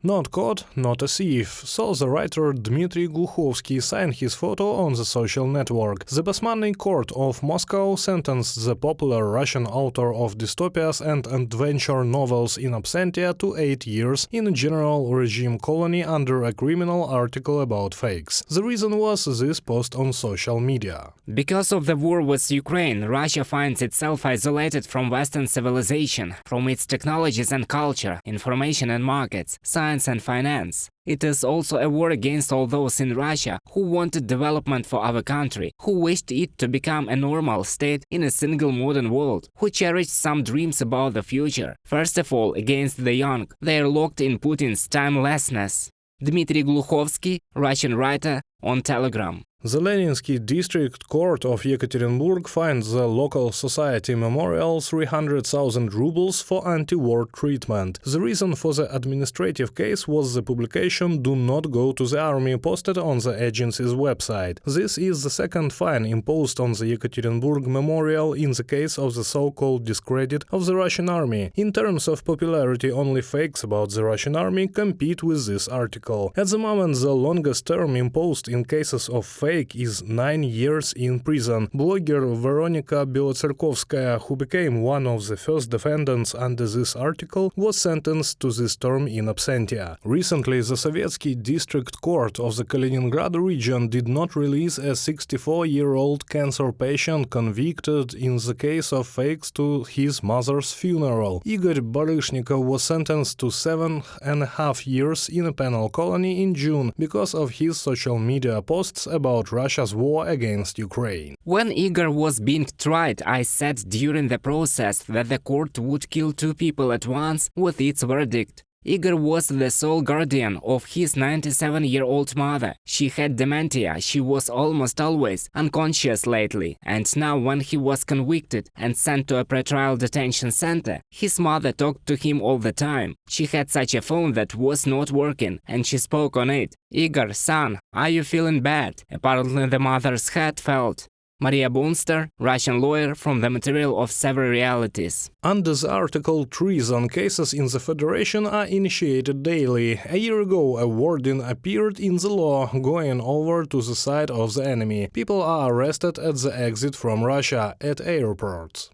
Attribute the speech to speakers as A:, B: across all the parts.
A: Not caught, not a thief, so the writer Dmitry Gluchovsky signed his photo on the social network. The Basmanny court of Moscow sentenced the popular Russian author of dystopias and adventure novels in absentia to 8 years in a general regime colony under a criminal article about fakes. The reason was this post on social media.
B: Because of the war with Ukraine, Russia finds itself isolated from Western civilization, from its technologies and culture, information and markets, science and finance. It is also a war against all those in Russia who wanted development for our country, who wished it to become a normal state in a single modern world, who cherished some dreams about the future. First of all, against the young, they are locked in Putin's timelessness. Dmitry Gluchovsky, Russian writer, on Telegram.
A: The Leninsky District Court of Yekaterinburg fined the local society memorial 300,000 rubles for anti-war treatment. The reason for the administrative case was the publication "Do not go to the army" posted on the agency's website. This is the second fine imposed on the Yekaterinburg memorial in the case of the so-called discredit of the Russian army. In terms of popularity, only fakes about the Russian army compete with this article. At the moment, the longest term imposed in cases of fake is 9 years in prison. Blogger Veronika Belocerkovskaya, who became one of the first defendants under this article, was sentenced to this term in absentia. Recently, the Sovietsky District Court of the Kaliningrad region did not release a 64-year-old cancer patient convicted in the case of fakes to his mother's funeral. Igor Baryshnikov was sentenced to 7.5 years in a penal colony in June because of his social media posts about Russia's war against Ukraine.
B: When Igor was being tried, I said during the process that the court would kill 2 people at once with its verdict. Igor was the sole guardian of his 97-year-old mother. She had dementia, she was almost always unconscious lately, and now when he was convicted and sent to a pretrial detention center, his mother talked to him all the time. She had such a phone that was not working, and she spoke on it. "Igor, son, are you feeling bad?" Apparently the mother's head felt. Maria Bunster, Russian lawyer from the material of several realities.
A: Under the article, treason cases in the Federation are initiated daily. A year ago, a warden appeared in the law, going over to the side of the enemy. People are arrested at the exit from Russia, at airports.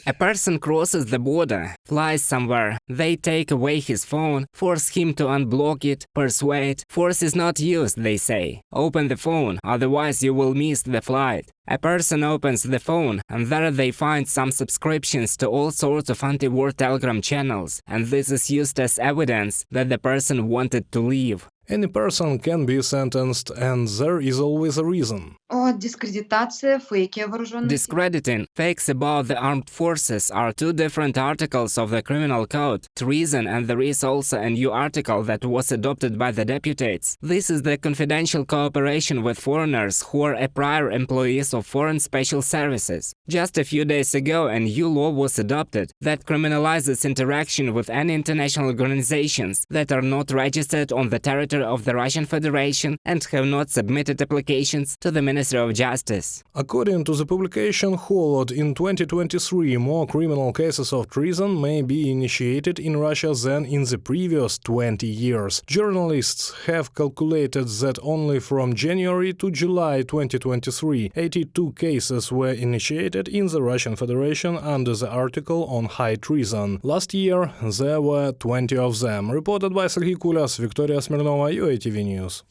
B: A person crosses the border, flies somewhere, they take away his phone, force him to unblock it, persuade. Force is not used, they say. Open the phone, otherwise you will miss the flight. A person opens the phone, and there they find some subscriptions to all sorts of anti-war Telegram channels, and this is used as evidence that the person wanted to leave.
A: Any person can be sentenced, and there is always a reason.
B: Discrediting fakes about the armed forces are 2 different articles of the criminal code, treason, and there is also a new article that was adopted by the deputates. This is the confidential cooperation with foreigners who are prior employees of foreign special services. Just a few days ago, a new law was adopted that criminalizes interaction with any international organizations that are not registered on the territory of the Russian Federation and have not submitted applications to the Ministry of Justice.
A: According to the publication Holod, in 2023 more criminal cases of treason may be initiated in Russia than in the previous 20 years. Journalists have calculated that only from January to July 2023, 82 cases were initiated in the Russian Federation under the article on high treason. Last year there were 20 of them. Reported by Sergei Kulas, Victoria Smirnova, UATV News.